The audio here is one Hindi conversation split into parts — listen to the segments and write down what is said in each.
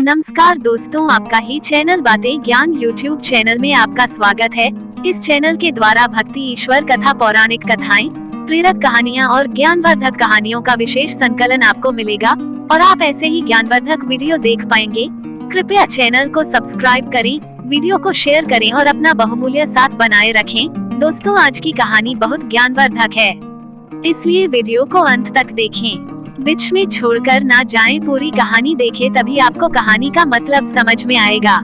नमस्कार दोस्तों, आपका ही चैनल बातें ज्ञान यूट्यूब चैनल में आपका स्वागत है। इस चैनल के द्वारा भक्ति, ईश्वर कथा, पौराणिक कथाएं, प्रेरक कहानियां और ज्ञानवर्धक कहानियों का विशेष संकलन आपको मिलेगा और आप ऐसे ही ज्ञानवर्धक वीडियो देख पाएंगे। कृपया चैनल को सब्सक्राइब करें, वीडियो को शेयर करें और अपना बहुमूल्य साथ बनाए रखें। दोस्तों, आज की कहानी बहुत ज्ञानवर्धक है, इसलिए वीडियो को अंत तक देखें, बीच में छोड़कर ना जाएं। पूरी कहानी देखें, तभी आपको कहानी का मतलब समझ में आएगा।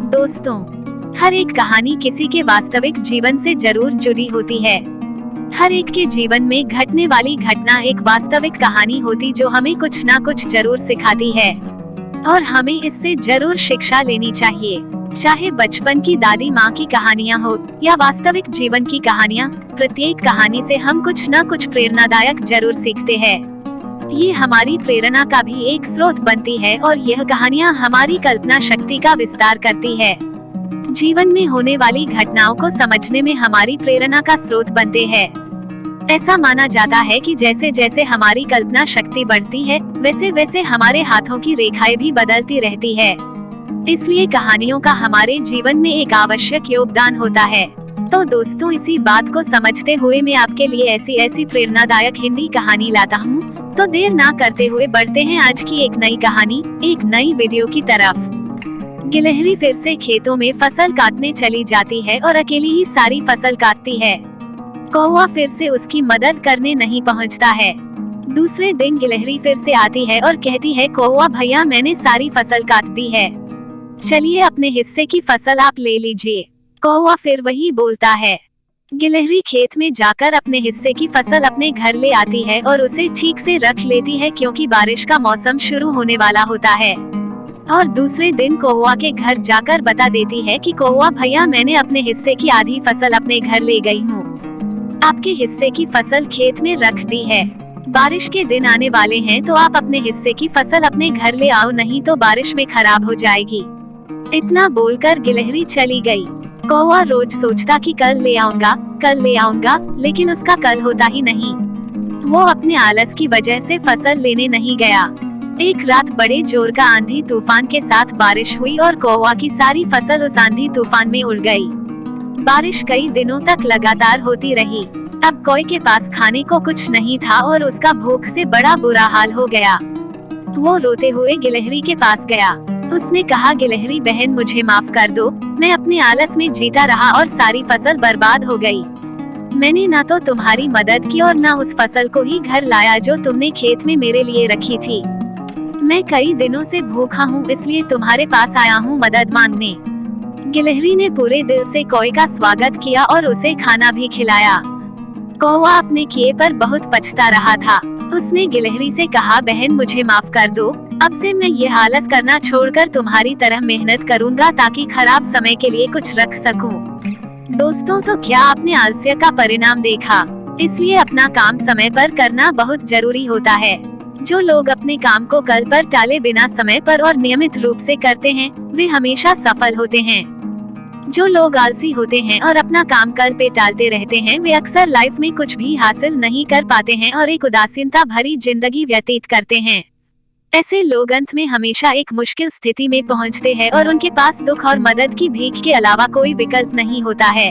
दोस्तों, हर एक कहानी किसी के वास्तविक जीवन से जरूर जुड़ी होती है। हर एक के जीवन में घटने वाली घटना एक वास्तविक कहानी होती जो हमें कुछ ना कुछ जरूर सिखाती है और हमें इससे जरूर शिक्षा लेनी चाहिए। चाहे बचपन की दादी माँ की कहानियाँ हो या वास्तविक जीवन की कहानियाँ, प्रत्येक कहानी से हम कुछ न कुछ प्रेरणादायक जरूर सीखते हैं। ये हमारी प्रेरणा का भी एक स्रोत बनती है और यह कहानियाँ हमारी कल्पना शक्ति का विस्तार करती है। जीवन में होने वाली घटनाओं को समझने में हमारी प्रेरणा का स्रोत बनते हैं। ऐसा माना जाता है कि जैसे जैसे हमारी कल्पना शक्ति बढ़ती है, वैसे वैसे हमारे हाथों की रेखाएं भी बदलती रहती है। इसलिए कहानियों का हमारे जीवन में एक आवश्यक योगदान होता है। तो दोस्तों, इसी बात को समझते हुए मैं आपके लिए ऐसी प्रेरणादायक हिंदी कहानी लाता हूँ। तो देर ना करते हुए बढ़ते हैं आज की एक नई कहानी, एक नई वीडियो की तरफ। गिलहरी फिर से खेतों में फसल काटने चली जाती है और अकेली ही सारी फसल काटती है। कौवा फिर से उसकी मदद करने नहीं पहुंचता है। दूसरे दिन गिलहरी फिर से आती है और कहती है, कौवा भैया, मैंने सारी फसल काट दी है, चलिए अपने हिस्से की फसल आप ले लीजिए। कौवा फिर वही बोलता है। गिलहरी खेत में जाकर अपने हिस्से की फसल अपने घर ले आती है और उसे ठीक से रख लेती है, क्योंकि बारिश का मौसम शुरू होने वाला होता है। और दूसरे दिन कौवा के घर जाकर बता देती है कि कौवा भैया, मैंने अपने हिस्से की आधी फसल अपने घर ले गई हूँ, आपके हिस्से की फसल खेत में रख दी है। बारिश के दिन आने वाले हैं, तो आप अपने हिस्से की फसल अपने घर ले आओ, नहीं तो बारिश में खराब हो जाएगी। इतना बोलकर गिलहरी चली गई। कौवा रोज सोचता कि कल ले आऊंगा, लेकिन उसका कल होता ही नहीं। वो अपने आलस की वजह से फसल लेने नहीं गया। एक रात बड़े जोर का आंधी तूफान के साथ बारिश हुई और कौवा की सारी फसल उस आंधी तूफान में उड़ गई। बारिश कई दिनों तक लगातार होती रही। अब कौवे के पास खाने को कुछ नहीं था और उसका भूख से बड़ा बुरा हाल हो गया। वो रोते हुए गिलहरी के पास गया। उसने कहा, गिलहरी बहन, मुझे माफ कर दो, मैं अपने आलस में जीता रहा और सारी फसल बर्बाद हो गई। मैंने ना तो तुम्हारी मदद की और ना उस फसल को ही घर लाया जो तुमने खेत में मेरे लिए रखी थी। मैं कई दिनों से भूखा हूँ, इसलिए तुम्हारे पास आया हूँ मदद मांगने। गिलहरी ने पूरे दिल से कौवे का स्वागत किया और उसे खाना भी खिलाया। कौवा अपने किए पर बहुत पछता रहा था। उसने गिलहरी से कहा, बहन, मुझे माफ कर दो, अब से मैं ये आलस करना छोड़कर तुम्हारी तरह मेहनत करूंगा ताकि खराब समय के लिए कुछ रख सकूं। दोस्तों, तो क्या आपने आलस्य का परिणाम देखा? इसलिए अपना काम समय पर करना बहुत जरूरी होता है। जो लोग अपने काम को कल पर टाले बिना समय पर और नियमित रूप से करते हैं, वे हमेशा सफल होते हैं। जो लोग आलसी होते हैं और अपना काम कल पे टालते रहते हैं, वे अक्सर लाइफ में कुछ भी हासिल नहीं कर पाते हैं और एक उदासीनता भरी जिंदगी व्यतीत करते हैं। ऐसे लोग अंत में हमेशा एक मुश्किल स्थिति में पहुंचते हैं और उनके पास दुख और मदद की भीख के अलावा कोई विकल्प नहीं होता है।